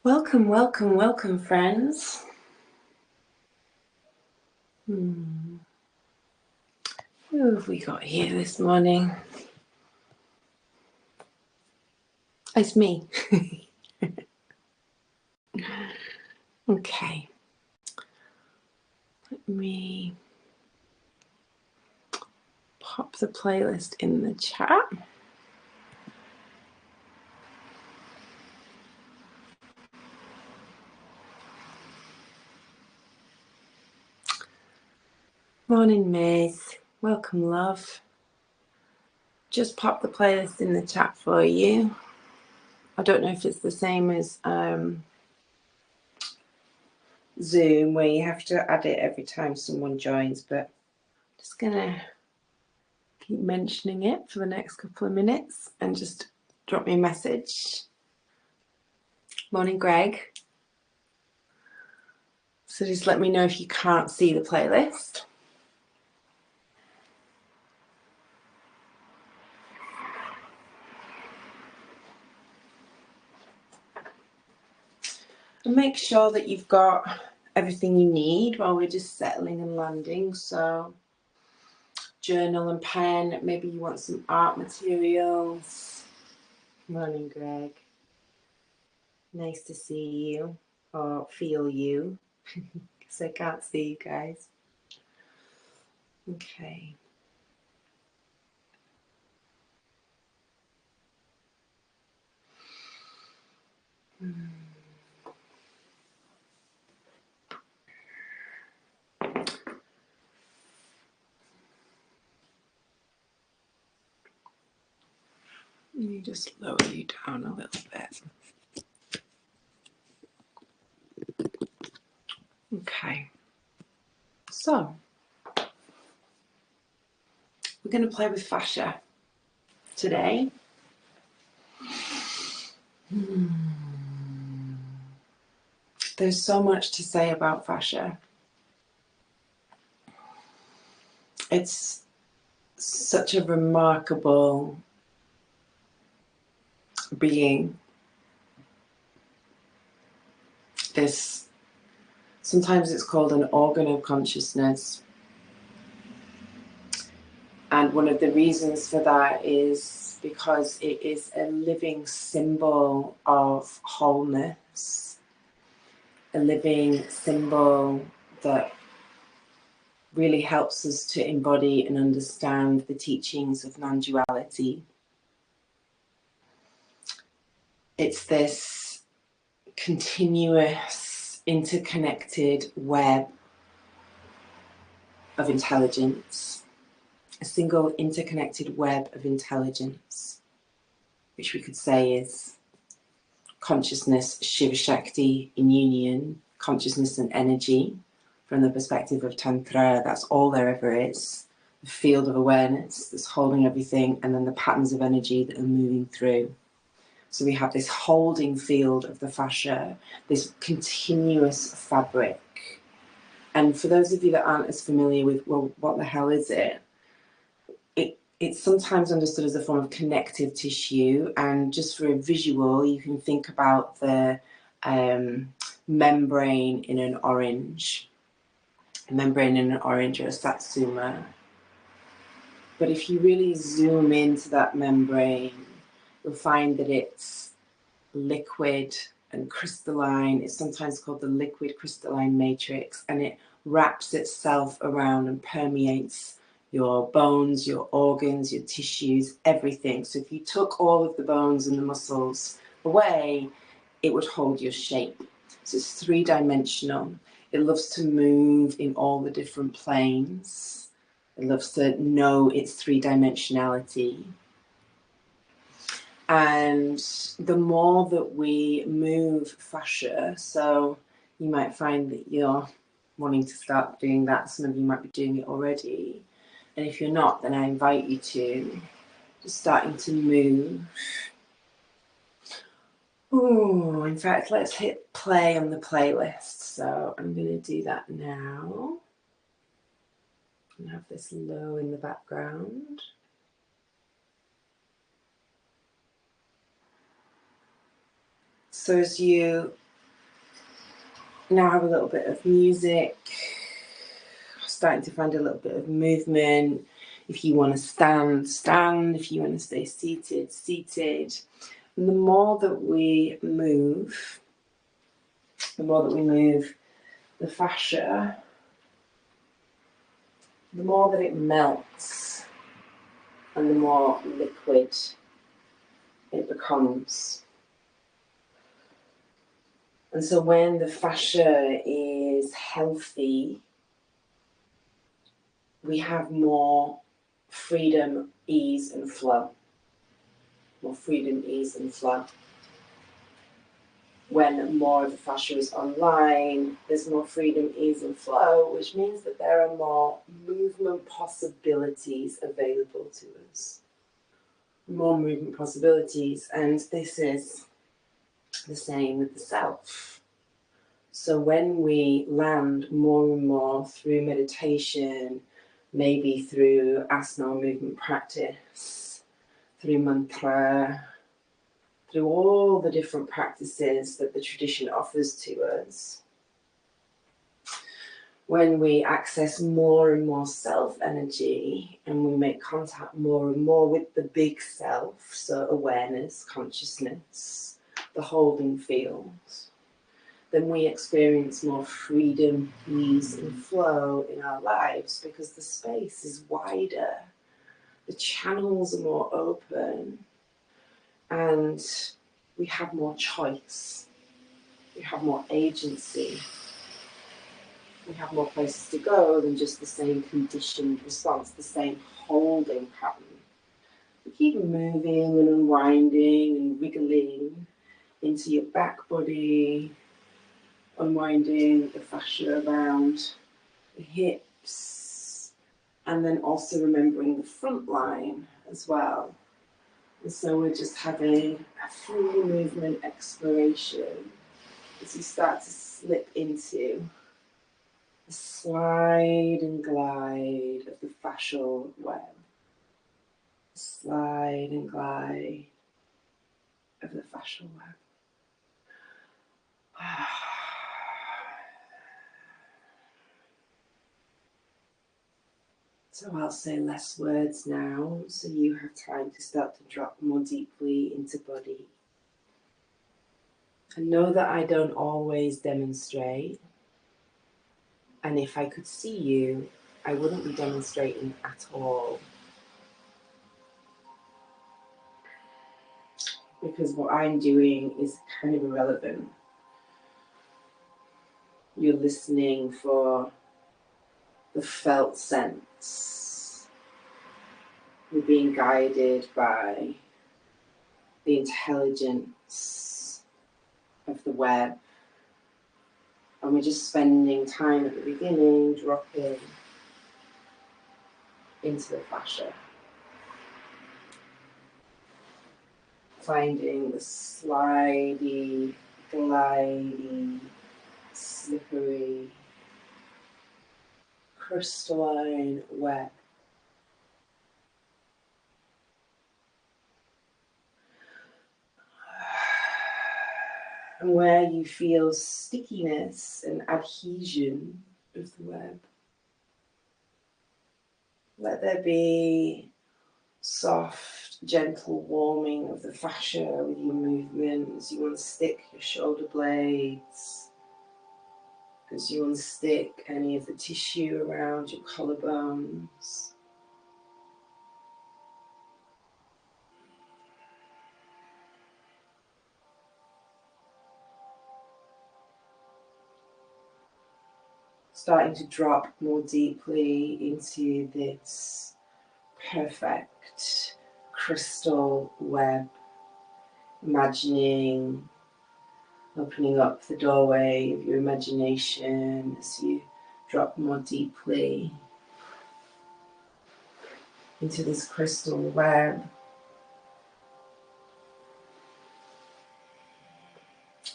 Welcome, welcome, welcome, friends. Who have we got here this morning? It's me. Okay. Let me pop the playlist in the chat. Morning, Maze. Welcome, love. Just pop the playlist in the chat for you. I don't know if it's the same as Zoom, where you have to add it every time someone joins, but I'm just gonna keep mentioning it for the next couple of minutes and just drop me a message. Morning, Greg. So just let me know if you can't see the playlist. And make sure that you've got everything you need while we're just settling and landing. So journal and pen, maybe you want some art materials. Morning, Greg. Nice to see you or feel you, because I can't see you guys. Okay. Let me just lower you down a little bit. Okay. So we're going to play with fascia today. There's so much to say about fascia. It's such a remarkable being. Sometimes it's called an organ of consciousness. And one of the reasons for that is because it is a living symbol of wholeness, a living symbol that really helps us to embody and understand the teachings of non-duality. It's this continuous, interconnected web of intelligence, a single interconnected web of intelligence, which we could say is consciousness, Shiva Shakti in union, consciousness and energy. From the perspective of Tantra, that's all there ever is. The field of awareness that's holding everything, and then the patterns of energy that are moving through. So we have this holding field of the fascia, this continuous fabric. And for those of you that aren't as familiar with, well, what the hell is it? It's sometimes understood as a form of connective tissue. And just for a visual, you can think about the membrane in an orange. A membrane in an orange or a satsuma. But if you really zoom into that membrane, you'll find that it's liquid and crystalline. It's sometimes called the liquid crystalline matrix, and it wraps itself around and permeates your bones, your organs, your tissues, everything. So if you took all of the bones and the muscles away, it would hold your shape. So it's three-dimensional. It loves to move in all the different planes. It loves to know its three-dimensionality. And the more that we move fascia, so you might find that you're wanting to start doing that. Some of you might be doing it already. And if you're not, then I invite you to just starting to move. Oh, in fact, let's hit play on the playlist. So I'm going to do that now. And have this low in the background. So as you Now have a little bit of music. Starting to find a little bit of movement. If you want to stand, stand. If you want to stay seated, seated. And the more that we move, the fascia, the more that it melts and the more liquid it becomes. And so when the fascia is healthy, we have more freedom, ease and flow. More freedom, ease and flow. When more of the fascia is online, there's more freedom, ease and flow, which means that there are more movement possibilities available to us. More movement possibilities, and this is the same with the self. So when we land more and more through meditation, maybe through asana movement practice, through mantra, through all the different practices that the tradition offers to us, when we access more and more self energy and we make contact more and more with the big self, so awareness, consciousness, the holding field, then we experience more freedom, ease and flow in our lives because the space is wider, the channels are more open, and we have more choice, we have more agency, we have more places to go than just the same conditioned response, the same holding pattern. We keep moving and unwinding and wiggling into your back body, unwinding the fascia around the hips, and then also remembering the front line as well. And so we're just having a free movement exploration as you start to slip into the slide and glide of the fascial web. Slide and glide of the fascial web. So I'll say less words now, so you have time to start to drop more deeply into body. And know that I don't always demonstrate. And if I could see you, I wouldn't be demonstrating at all. Because what I'm doing is kind of irrelevant. You're listening for the felt sense. You're being guided by the intelligence of the web. And we're just spending time at the beginning dropping into the fascia. Finding the slidey, glidey, slippery, crystalline web. And where you feel stickiness and adhesion of the web, let there be soft, gentle warming of the fascia with your movements. You unstick your shoulder blades, as you unstick any of the tissue around your collarbones. Starting to drop more deeply into this perfect crystal web, imagining opening up the doorway of your imagination as you drop more deeply into this crystal web.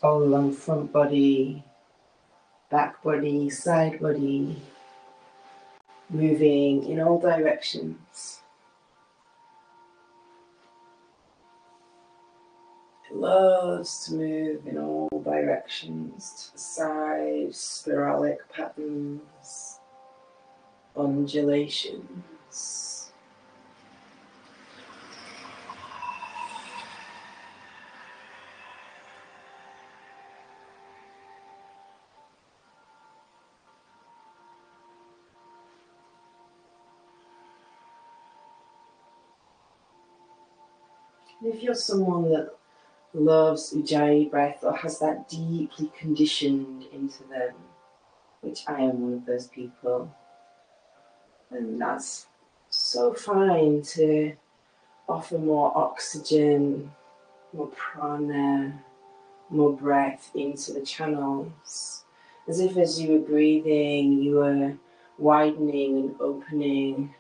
All along front body, back body, side body, moving in all directions. loves to move in all directions, to the side, spiralic patterns, undulations. And if you're someone that loves Ujjayi breath or has that deeply conditioned into them, which I am one of those people, then that's so fine to offer more oxygen, more prana, more breath into the channels. As if as you were breathing, you were widening and opening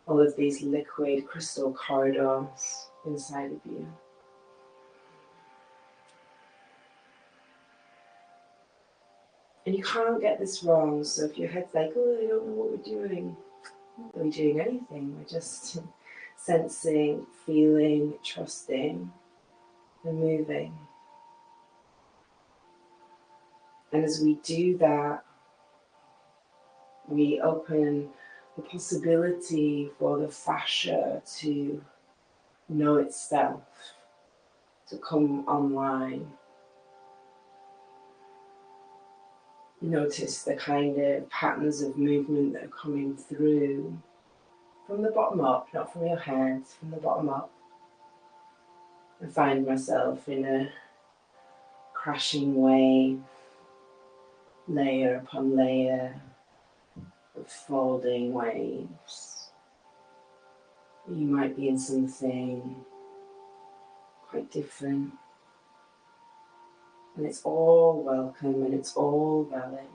all of these liquid crystal corridors inside of you. And you can't get this wrong, so if your head's like, oh, I don't know what we're doing, we're not really doing anything, we're just sensing, feeling, trusting, and moving. And as we do that, we open the possibility for the fascia to know itself, to come online. Notice the kind of patterns of movement that are coming through from the bottom up, not from your head, from the bottom up. I find myself in a crashing wave, layer upon layer of folding waves. You might be in something quite different. And it's all welcome and it's all valid.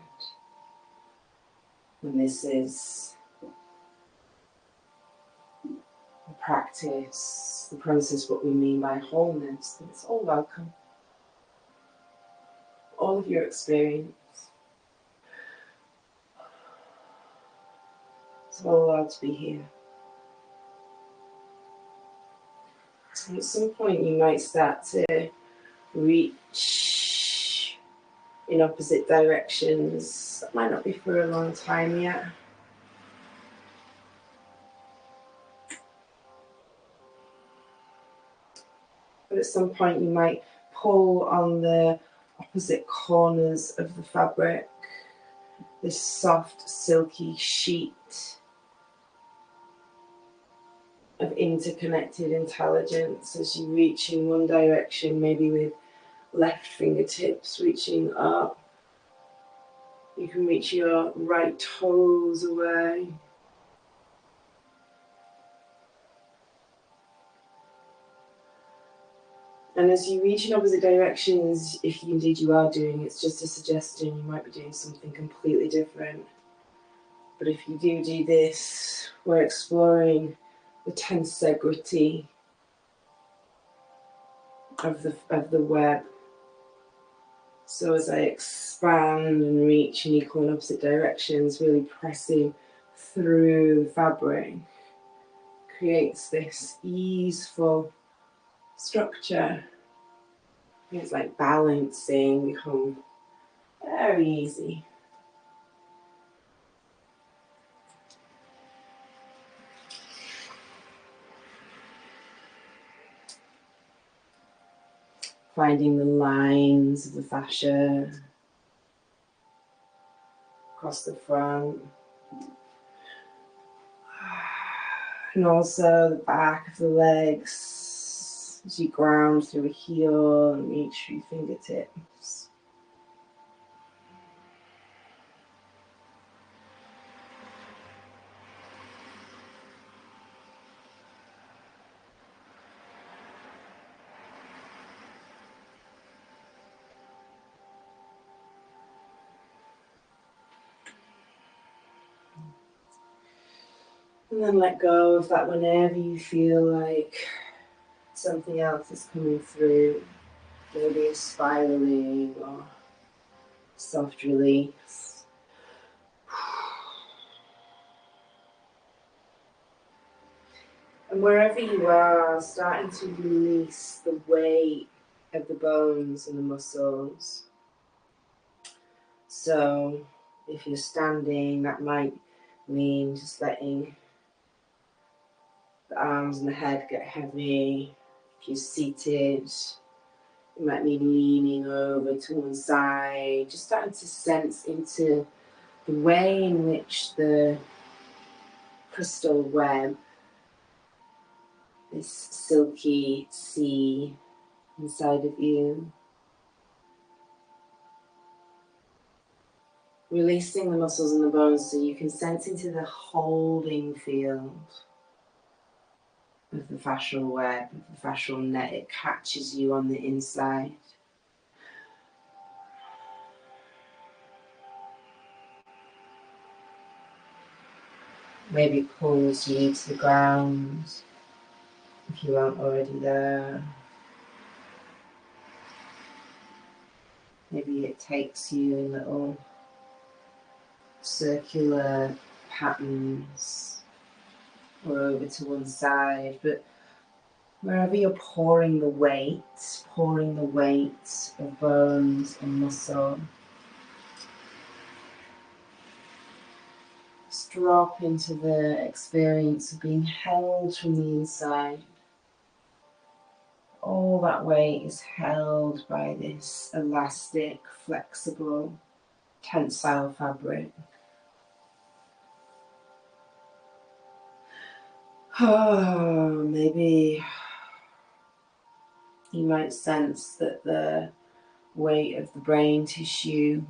And this is the practice, the process, what we mean by wholeness. And it's all welcome. All of your experience. It's all allowed to be here. And at some point you might start to reach in opposite directions. That might not be for a long time yet. But at some point you might pull on the opposite corners of the fabric, this soft, silky sheet of interconnected intelligence as you reach in one direction, maybe with left fingertips reaching up. You can reach your right toes away. And as you reach in opposite directions, if indeed you are doing, it's just a suggestion, you might be doing something completely different. But if you do this, we're exploring the tensegrity of the web. So as I expand and reach in equal and opposite directions, really pressing through the fabric, creates this easeful structure. It's like balancing, become very easy. Finding the lines of the fascia across the front. And also the back of the legs as you ground through a heel and reach through fingertips. And then let go of that whenever you feel like something else is coming through. Maybe a spiraling or soft release. And wherever you are, starting to release the weight of the bones and the muscles. So if you're standing, that might mean just letting the arms and the head get heavy. If you're seated, it might mean leaning over to one side, just starting to sense into the way in which the crystal web, this silky sea inside of you, releasing the muscles and the bones so you can sense into the holding field of the fascial web, of the fascial net. It catches you on the inside. Maybe pulls you to the ground if you aren't already there. Maybe it takes you in little circular patterns or over to one side, but wherever you're pouring the weight of bones and muscle, just drop into the experience of being held from the inside. All that weight is held by this elastic, flexible, tensile fabric. Maybe you might sense that the weight of the brain tissue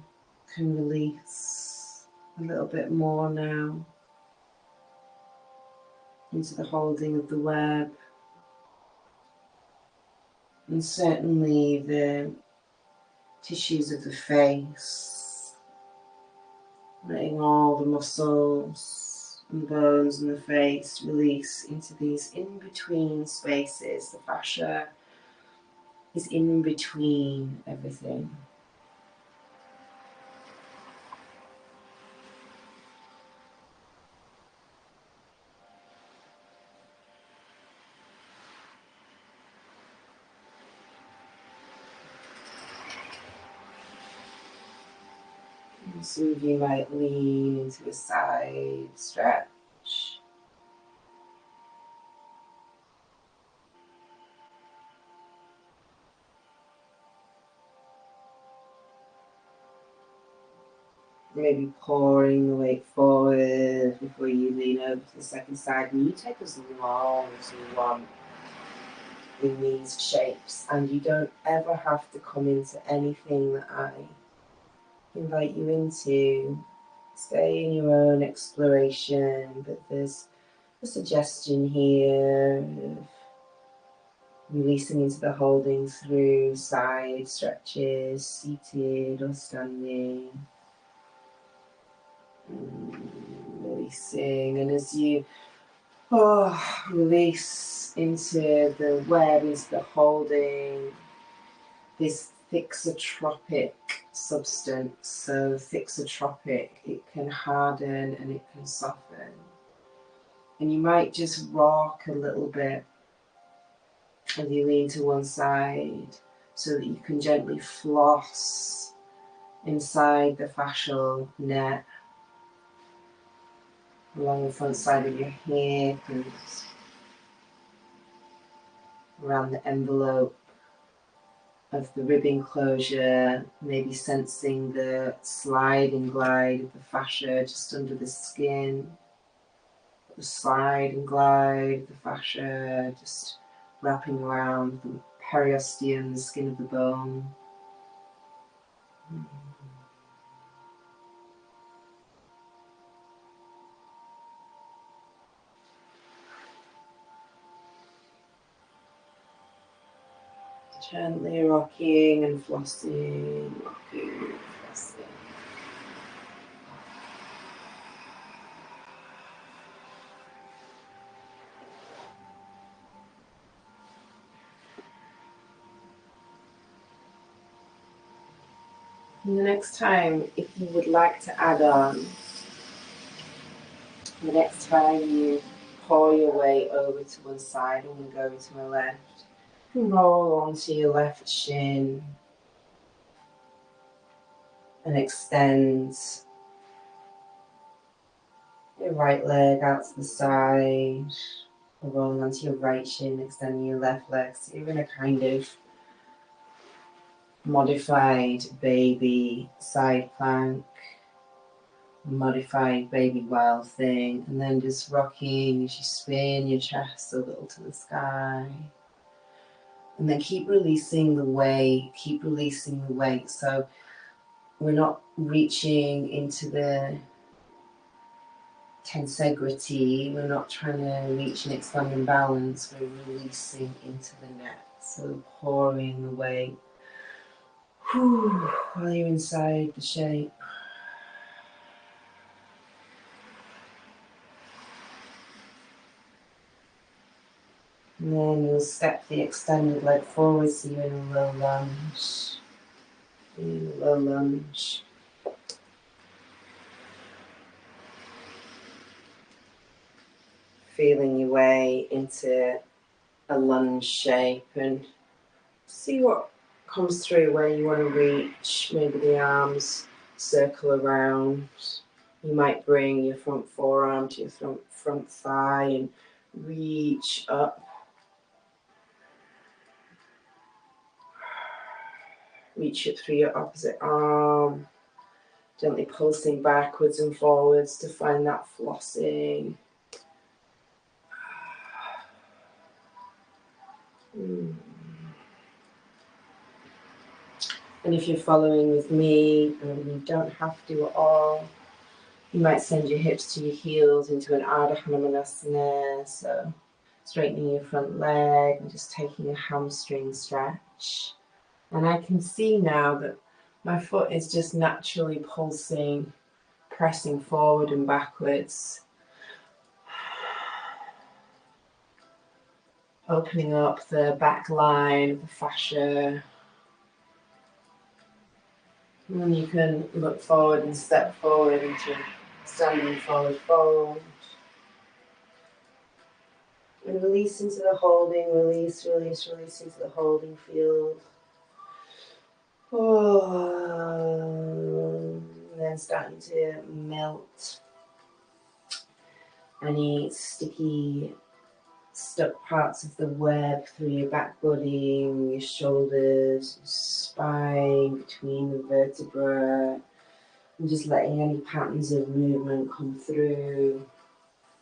can release a little bit more now into the holding of the web. And certainly the tissues of the face, letting all the muscles and bones in the face release into these in-between spaces. The fascia is in between everything. And some of you might lean into a side stretch. Maybe pouring the weight forward before you lean over to the second side. And you take as long as you want in these shapes. And you don't ever have to come into anything that I invite you into. Stay in your own exploration. But there's a suggestion here of releasing into the holding through side stretches, seated or standing. Releasing, and as you release into the web, into the holding, this thixotropic substance. So thixotropic, it can harden and it can soften. And you might just rock a little bit as you lean to one side so that you can gently floss inside the fascial net along the front side of your hip and around the envelope of the rib enclosure, maybe sensing the slide and glide of the fascia just under the skin, the slide and glide of the fascia just wrapping around the periosteum, the skin of the bone. Gently rocking and flossing, rocking and flossing. And the next time, if you would like to add on, the next time you pour your weight over to one side. I'm going to go to my left. And roll onto your left shin. And extend your right leg out to the side. Rolling onto your right shin, extending your left leg. So you're in a kind of modified baby side plank. Modified baby wild thing, and then just rocking as you spin your chest a little to the sky, and then keep releasing the weight, so we're not reaching into the tensegrity, we're not trying to reach an expanding balance, we're releasing into the neck, so pouring the weight while you're inside the shape. And then you'll step the extended leg forward, so you're in a low lunge. Feeling your way into a lunge shape and see what comes through, where you want to reach. Maybe the arms circle around. You might bring your front forearm to your front thigh and reach up. Reach it through your opposite arm, gently pulsing backwards and forwards to find that flossing. And if you're following with me, you don't have to at all. You might send your hips to your heels into an Ardha Hanumanasana, so straightening your front leg and just taking a hamstring stretch. And I can see now that my foot is just naturally pulsing, pressing forward and backwards. Opening up the back line of the fascia. And then you can look forward and step forward into standing forward fold. And release into the holding, release into the holding field. And then starting to melt any sticky, stuck parts of the web through your back body, your shoulders, your spine, between the vertebrae, and just letting any patterns of movement come through.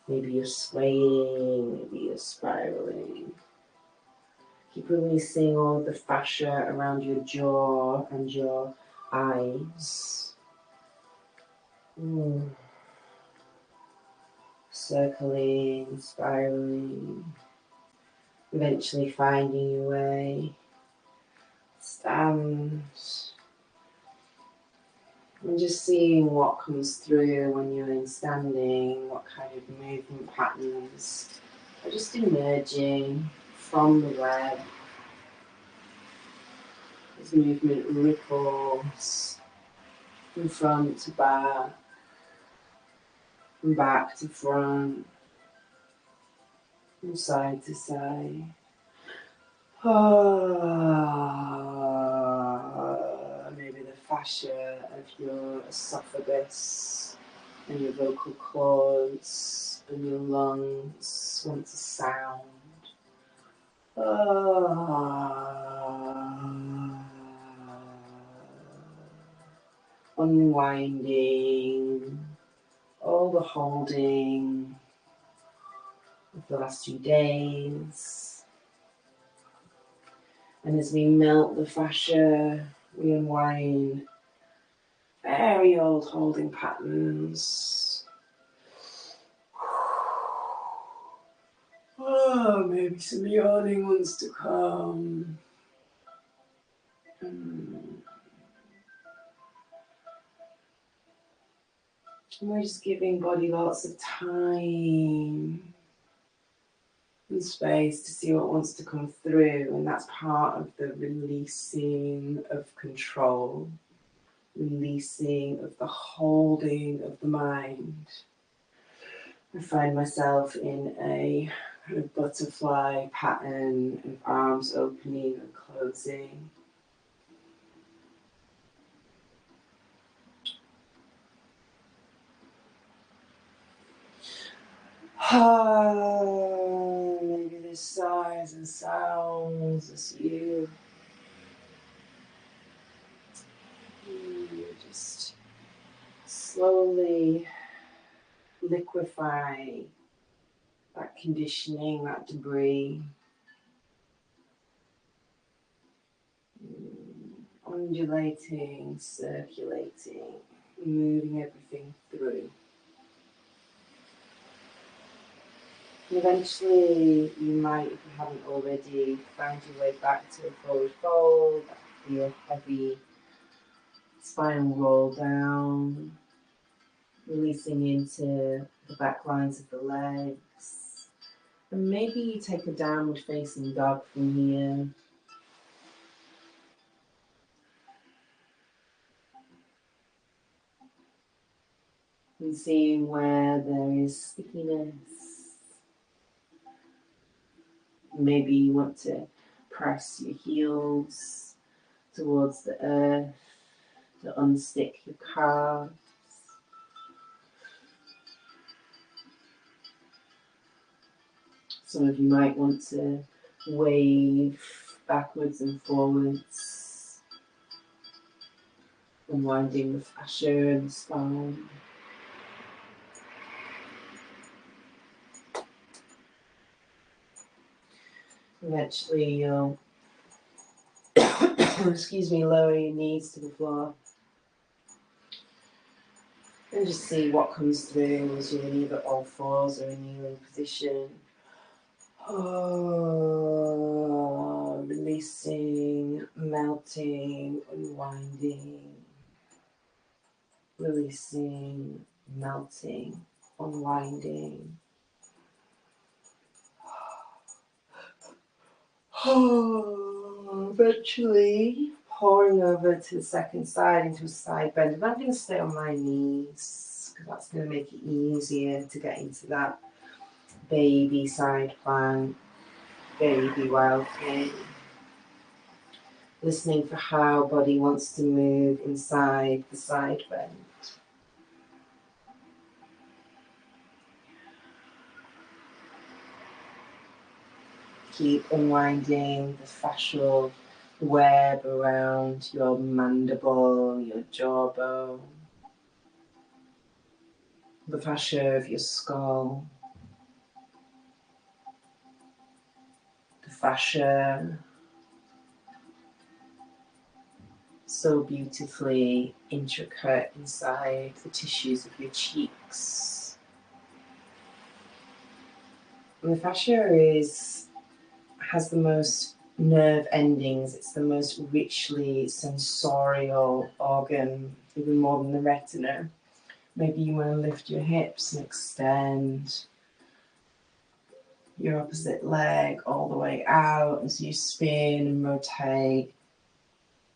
Maybe you're swaying, maybe you're spiraling. Keep releasing all the fascia around your jaw and your eyes. Circling, spiraling, eventually finding your way. Stand. And just seeing what comes through when you're in standing, what kind of movement patterns are just emerging from the web. As movement ripples from front to back, from back to front, from side to side. Maybe the fascia of your esophagus and your vocal cords and your lungs want to sound. Unwinding all the holding of the last 2 days. And as we melt the fascia, we unwind very old holding patterns. Maybe some yawning ones to come. And we're just giving body lots of time and space to see what wants to come through, and that's part of the releasing of control, releasing of the holding of the mind. I find myself in a kind of butterfly pattern of arms opening and closing. Maybe there's sighs and sounds as you just slowly liquefy that conditioning, that debris, undulating, circulating, moving everything through. And eventually you might, if you haven't already, find your way back to a forward fold. That could be a heavy spinal roll down, releasing into the back lines of the legs. And maybe you take a downward facing dog from here. And seeing where there is stickiness. Maybe you want to press your heels towards the earth to unstick your calves. Some of you might want to wave backwards and forwards, unwinding the fascia and the spine. Eventually you'll excuse me, lower your knees to the floor and just see what comes through as you're in either all fours or in kneeling position. Releasing, melting, unwinding, releasing, melting, unwinding. Eventually pouring over to the second side into a side bend. And I'm going to stay on my knees because that's going to make it easier to get into that baby side plank, baby wild thing. Listening for how body wants to move inside the side bend. Keep unwinding the fascial web around your mandible, your jawbone, the fascia of your skull, the fascia so beautifully intricate inside the tissues of your cheeks. And the fascia has the most nerve endings. It's the most richly sensorial organ, even more than the retina. Maybe you want to lift your hips and extend your opposite leg all the way out as you spin and rotate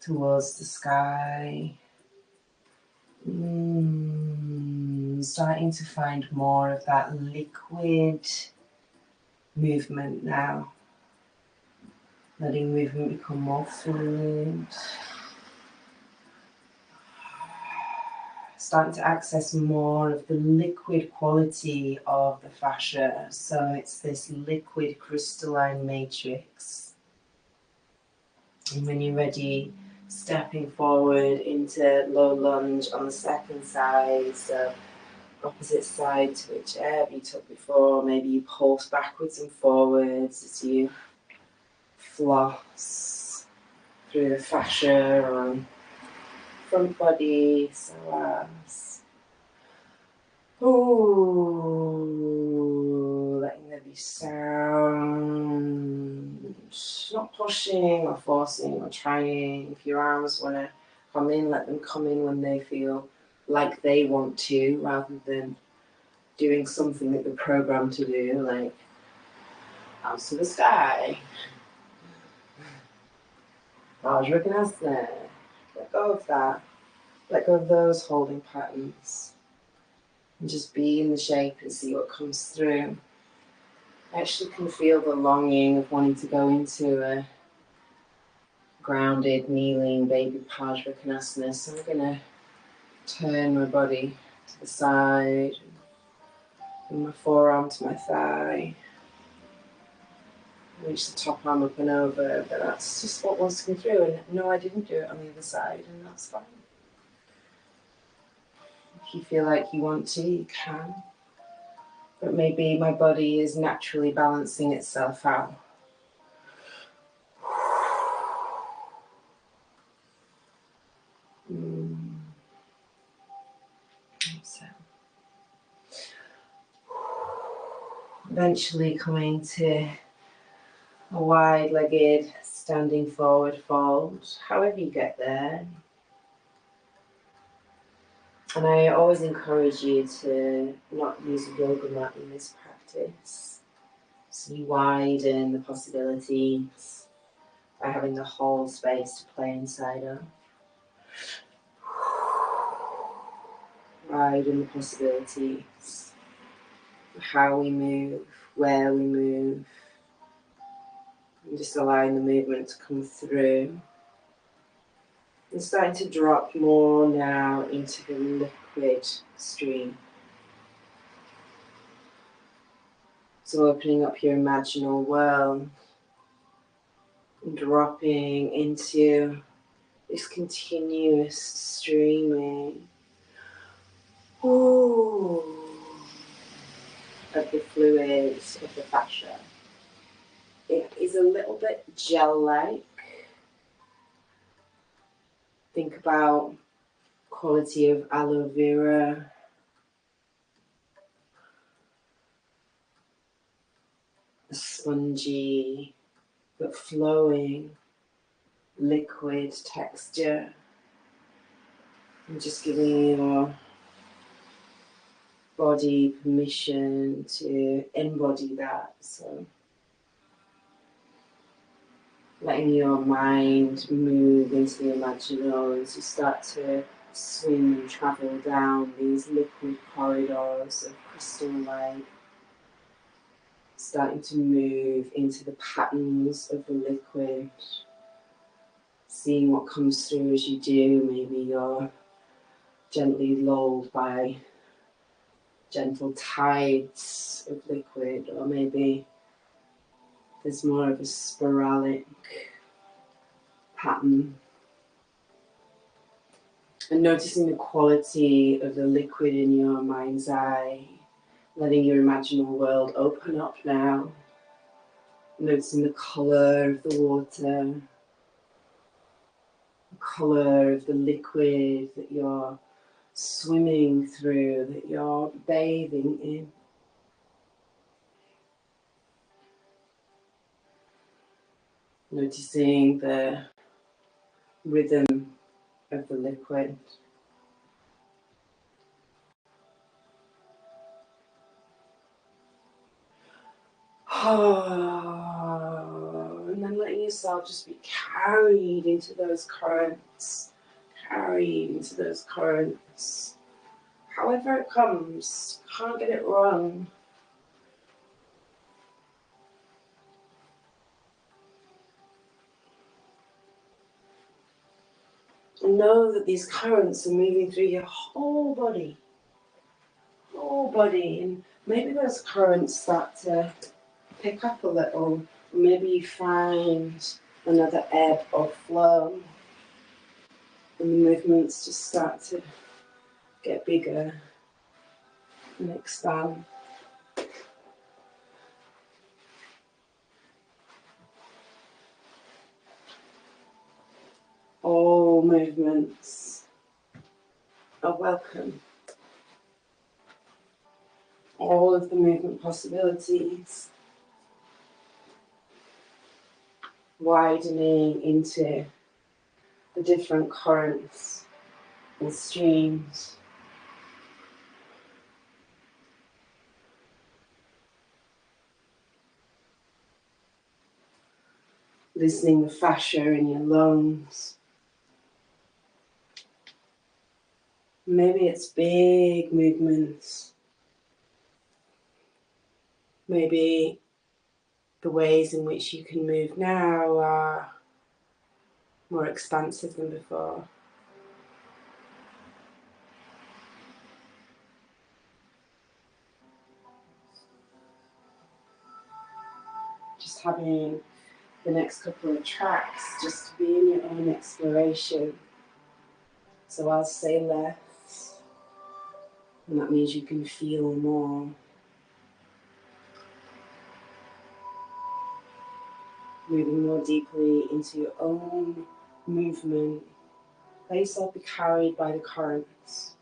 towards the sky. Starting to find more of that liquid movement now. Letting movement become more fluid. Starting to access more of the liquid quality of the fascia. So it's this liquid crystalline matrix. And when you're ready, stepping forward into low lunge on the second side. So opposite side to whichever you took before. Maybe you pulse backwards and forwards as you floss through the fascia on front body, psoas. Letting there be sound. Not pushing or forcing or trying. If your arms want to come in, let them come in when they feel like they want to, rather than doing something that they're programmed to do, like arms to the sky. Let go of that. Let go of those holding patterns. And just be in the shape and see what comes through. I actually can feel the longing of wanting to go into a grounded, kneeling baby Padvakonasana. So I'm going to turn my body to the side, and my forearm to my thigh. Reach the top arm up and over, but that's just what wants to come through. And no, I didn't do it on the other side, and that's fine. If you feel like you want to, you can. But maybe my body is naturally balancing itself out. So, eventually coming to a wide-legged standing forward fold, however you get there. And I always encourage you to not use a yoga mat in this practice. So you widen the possibilities by having the whole space to play inside of. Widen the possibilities of how we move, where we move, and just allowing the movement to come through. And starting to drop more now into the liquid stream. So opening up your imaginal world and dropping into this continuous streaming of the fluids of the fascia. It is a little bit gel-like. Think about quality of aloe vera. A spongy but flowing liquid texture. And just giving your body permission to embody that. So letting your mind move into the imaginal as you start to swim and travel down these liquid corridors of crystal light. Starting to move into the patterns of the liquid. Seeing what comes through as you do. Maybe you're gently lulled by gentle tides of liquid, or maybe there's more of a sporadic pattern. And noticing the quality of the liquid in your mind's eye, letting your imaginal world open up now. Noticing the colour of the water, the colour of the liquid that you're swimming through, that you're bathing in. Noticing the rhythm of the liquid. And then letting yourself just be carried into those currents. Carried into those currents. However it comes, can't get it wrong. And know that these currents are moving through your whole body. Whole body. And maybe those currents start to pick up a little. Maybe you find another ebb or flow. And the movements just start to get bigger and expand. All movements are welcome. All of the movement possibilities widening into the different currents and streams. Listening the fascia in your lungs. Maybe it's big movements. Maybe the ways in which you can move now are more expansive than before. Just having the next couple of tracks just to be in your own exploration. So I'll say less, and that means you can feel more. Moving more deeply into your own movement. Let yourself be carried by the currents.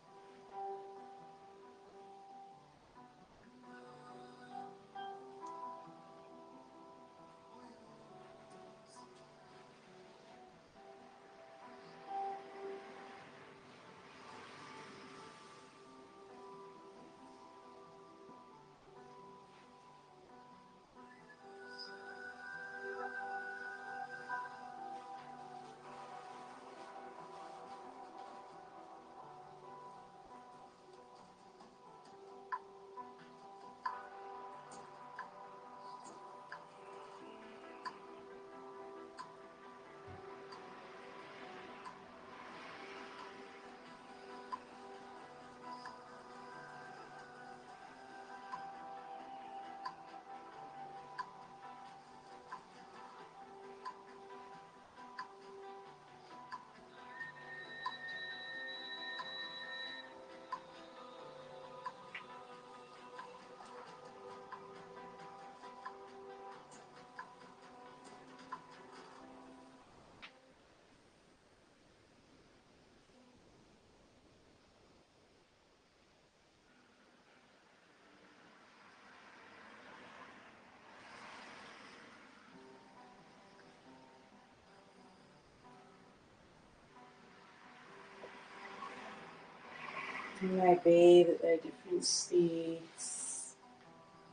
It might be that there are different speeds,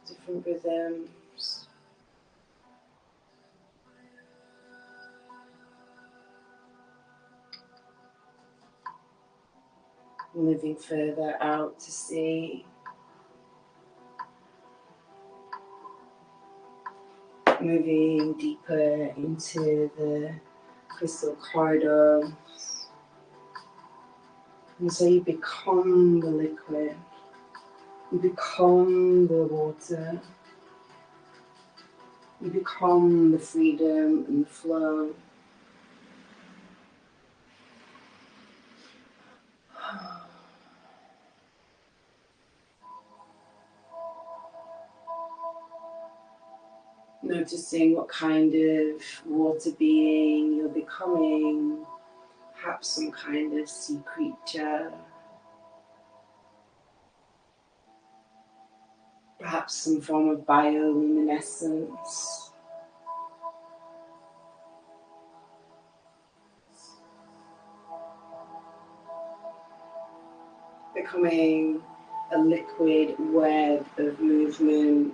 different rhythms. Moving further out to sea. Moving deeper into the crystal corridors. And so you become the liquid. You become the water. You become the freedom and the flow. Noticing what kind of water being you're becoming. Perhaps some kind of sea creature. Perhaps some form of bioluminescence. Becoming a liquid web of movement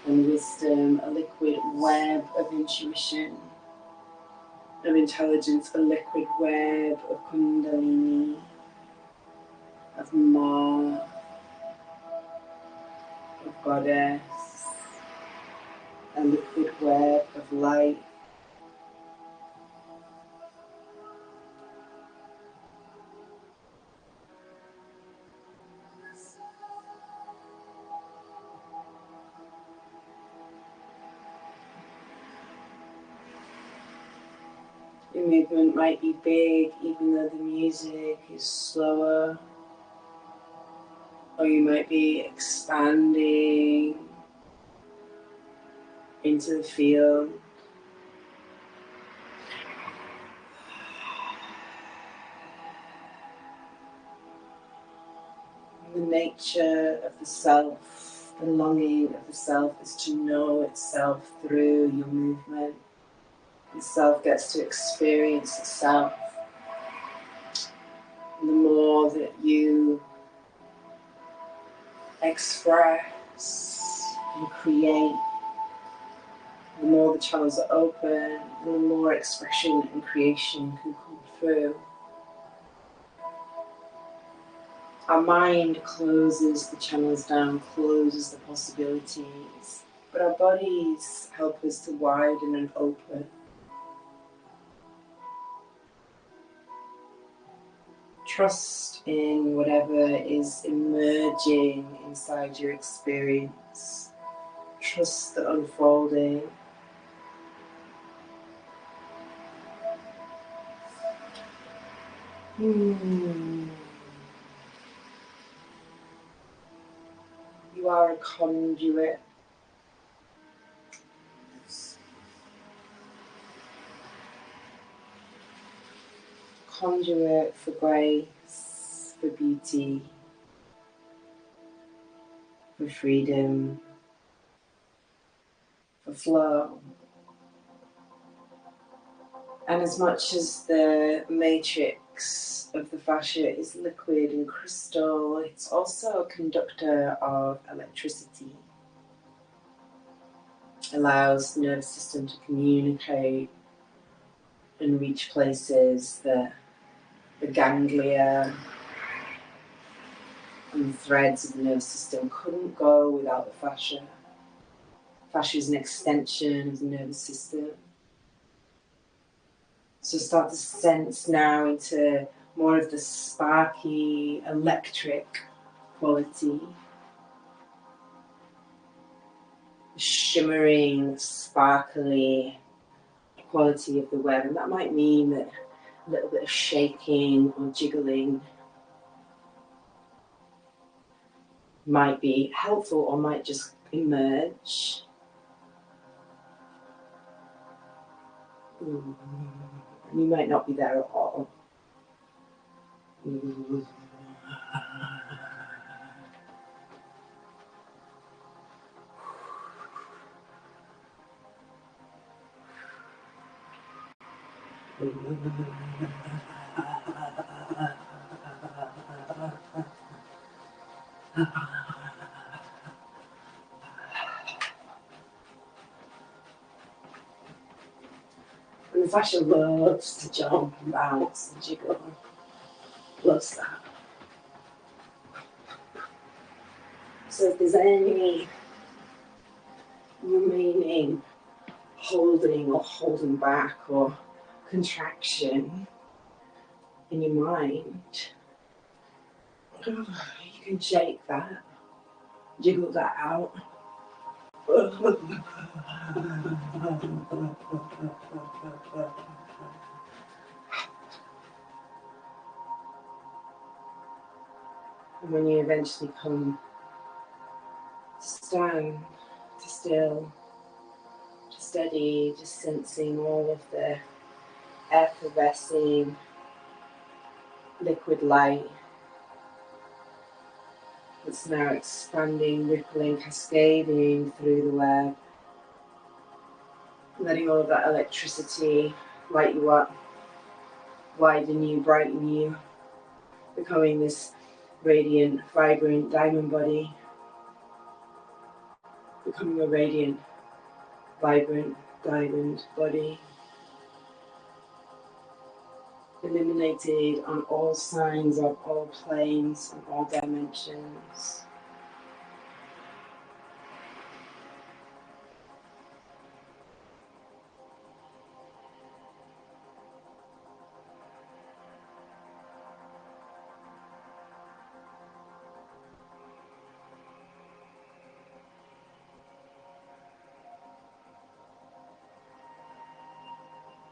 and wisdom, a liquid web of intuition, of intelligence, a liquid web of kundalini, of ma, of goddess, a liquid web of light. Your movement might be big even though the music is slower, or you might be expanding into the field. The nature of the self, the longing of the self is to know itself through your movement. The self gets to experience itself. And the more that you express and create, the more the channels are open, the more expression and creation can come through. Our mind closes the channels down, closes the possibilities, but our bodies help us to widen and open. Trust in whatever is emerging inside your experience. Trust the unfolding. You are a conduit. Conduit for grace, for beauty, for freedom, for flow. And as much as the matrix of the fascia is liquid and crystal, it's also a conductor of electricity. Allows the nervous system to communicate and reach places that the ganglia and the threads of the nervous system couldn't go without the fascia. Fascia is an extension of the nervous system. So start to sense now into more of the sparky, electric quality. The shimmering, sparkly quality of the web. And that might mean that a little bit of shaking or jiggling might be helpful or might just emerge. And you might not be there at all. And the fascia loves to jump and bounce and jiggle. Loves that. So if there's any remaining holding or holding back or contraction in your mind, you can shake that, jiggle that out. And when you eventually come to stand, to still, to steady, just sensing all of the effervescing liquid light that's now expanding, rippling, cascading through the web, letting all of that electricity light you up, widen you, brighten you, becoming this radiant, vibrant diamond body, becoming a radiant, vibrant diamond body, illuminated on all signs of all planes and all dimensions.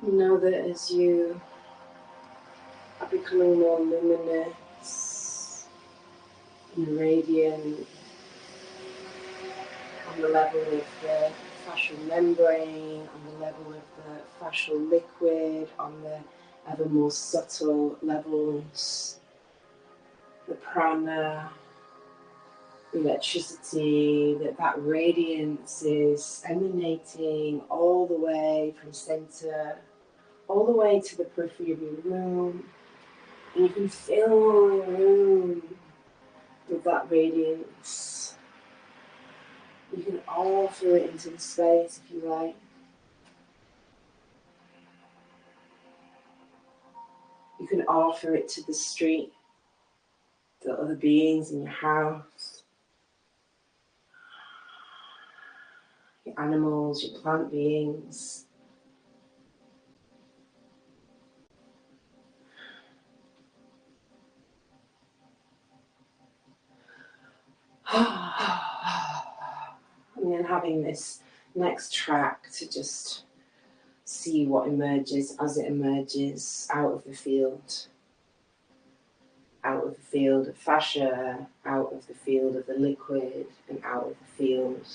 You know that as you are becoming more luminous and radiant on the level of the fascial membrane, on the level of the fascial liquid, on the ever more subtle levels, the prana, the electricity, that radiance is emanating all the way from center, all the way to the periphery of your room. And you can fill the room with that radiance. You can offer it into the space if you like. You can offer it to the street, the other other beings in your house, your animals, your plant beings. And then having this next track to just see what emerges as it emerges out of the field. Out of the field of fascia, out of the field of the liquid, and out of the field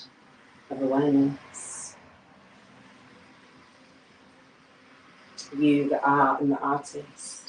of awareness. You, the art, and the artist.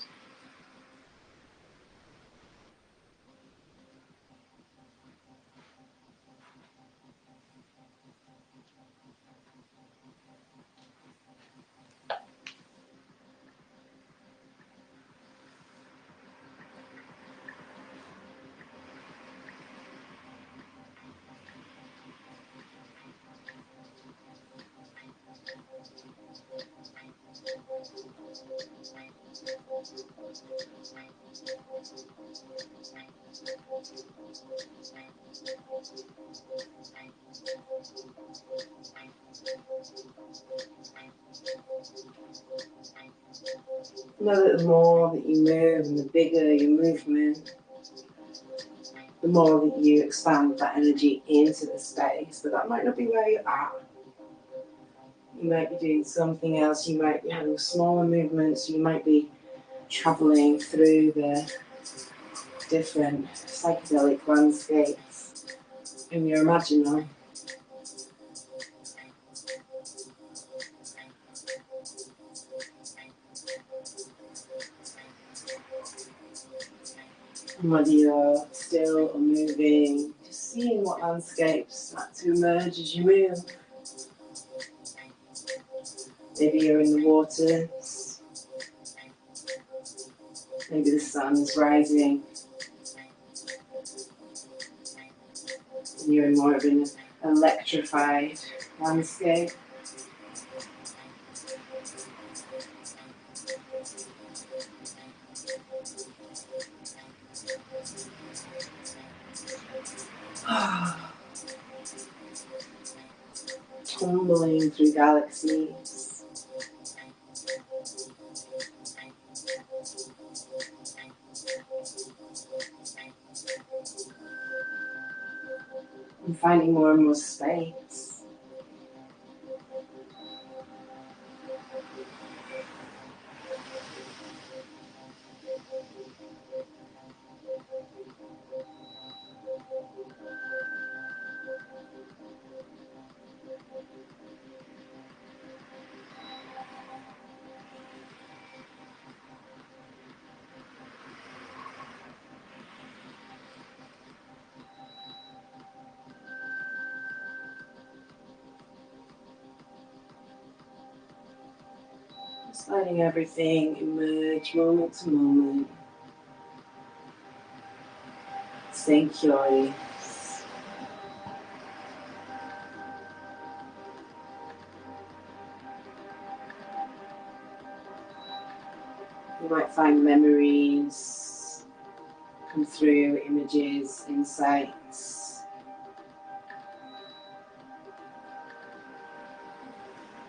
Know that the more that you move and the bigger your movement, the more that you expand that energy into the space. But that might not be where you're at. You might be doing something else. You might be having smaller movements. You might be traveling through the different psychedelic landscapes in your imaginary. And whether you're still or moving, just seeing what landscapes start to emerge as you move. Maybe you're in the waters. Maybe the sun's rising. And you're in more of an electrified landscape. Tumbling through galaxies. And finding more and more space. Just letting everything emerge moment to moment. Staying curious. You might find memories come through, images, insights.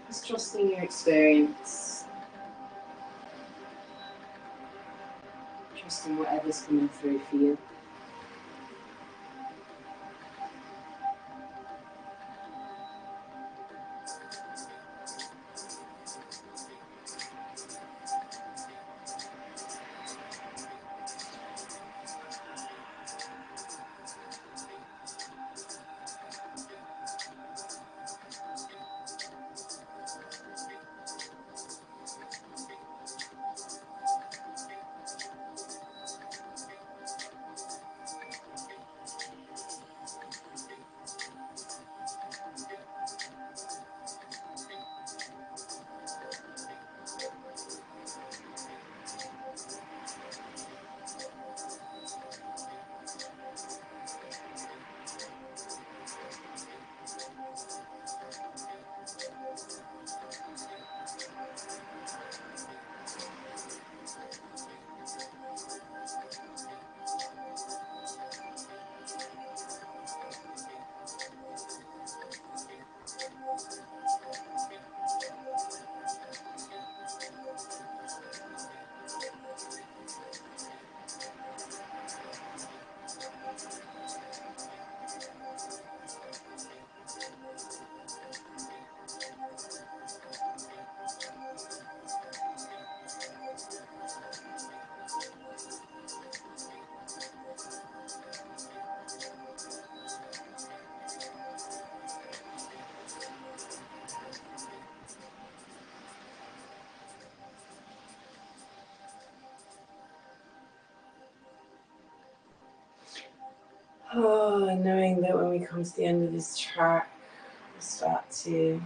Just trusting your experience. Trusting whatever's coming through for you. Oh, and knowing that when we come to the end of this track, we'll start to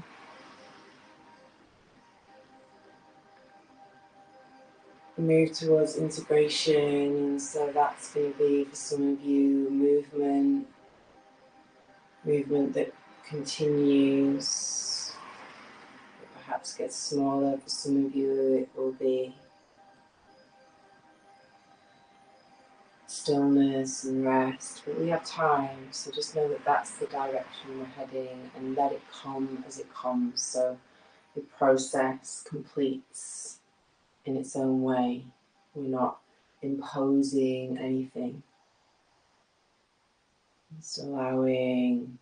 move towards integration, and so that's going to be for some of you movement that continues, that perhaps gets smaller. For some of you it will be stillness and rest, but we have time, so just know that that's the direction we're heading and let it come as it comes. So the process completes in its own way. We're not imposing anything. Just allowing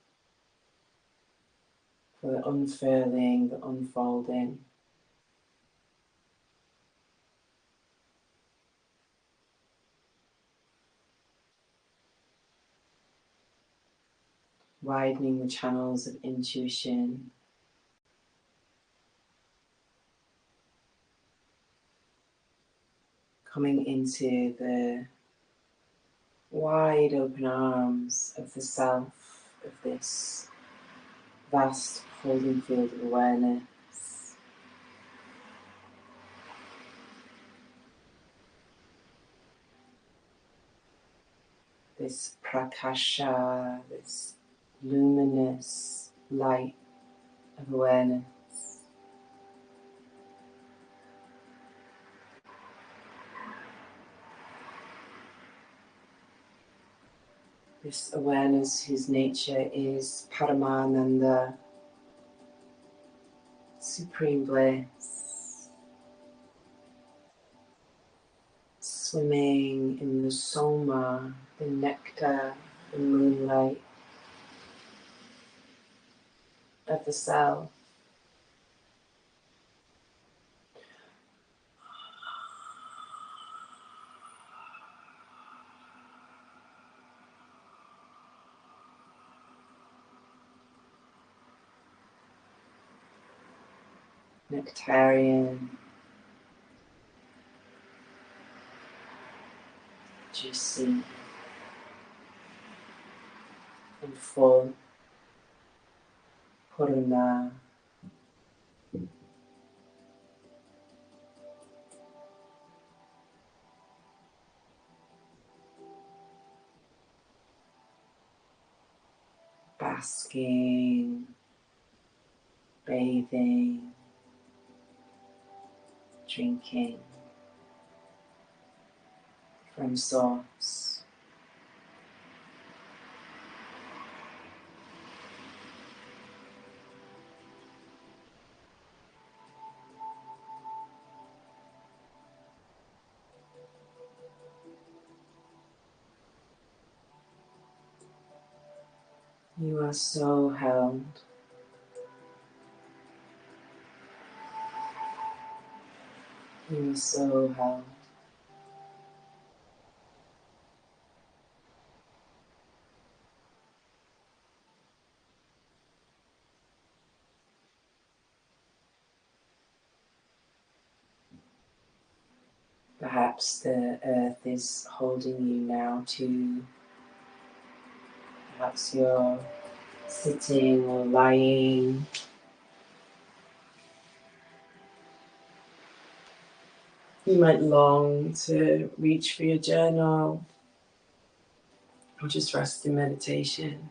for the unfurling, the unfolding. Widening the channels of intuition. Coming into the wide open arms of the self, of this vast holding field of awareness. This prakasha, this luminous light of awareness. This awareness whose nature is Paramananda, supreme bliss, swimming in the soma, the nectar, the moonlight of the self. Nectarian, juicy, and full. Purna, basking, bathing, drinking from source. You are so held. You are so held. Perhaps the earth is holding you now too. Perhaps you're sitting or lying. You might long to reach for your journal or just rest in meditation.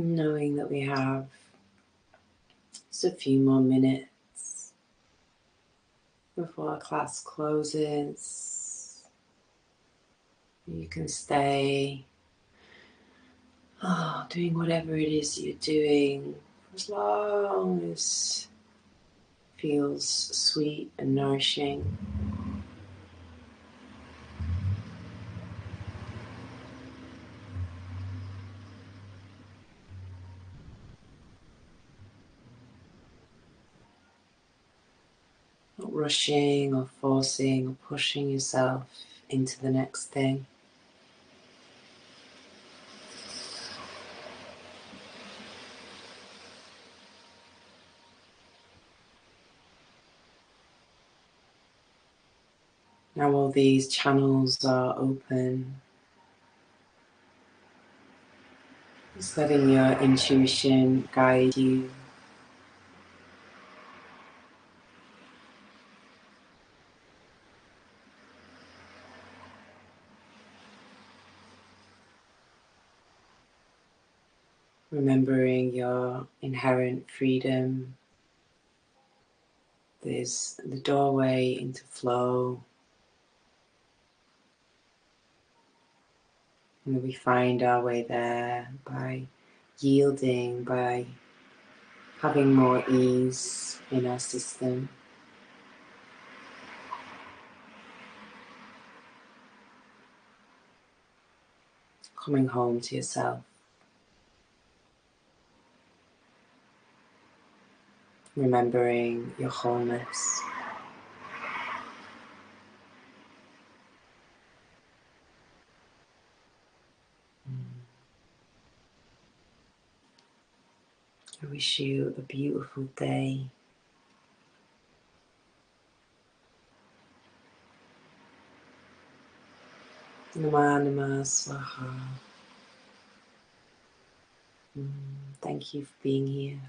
knowing that we have just a few more minutes before our class closes. You can stay doing whatever it is you're doing for as long as it feels sweet and nourishing. Not rushing or forcing or pushing yourself into the next thing. Now all these channels are open. Just letting your intuition guide you. Remembering your inherent freedom. There's the doorway into flow. And we find our way there by yielding, by having more ease in our system. Coming home to yourself. Remembering your wholeness. I wish you a beautiful day. Nama Nama Swaha. Thank you for being here.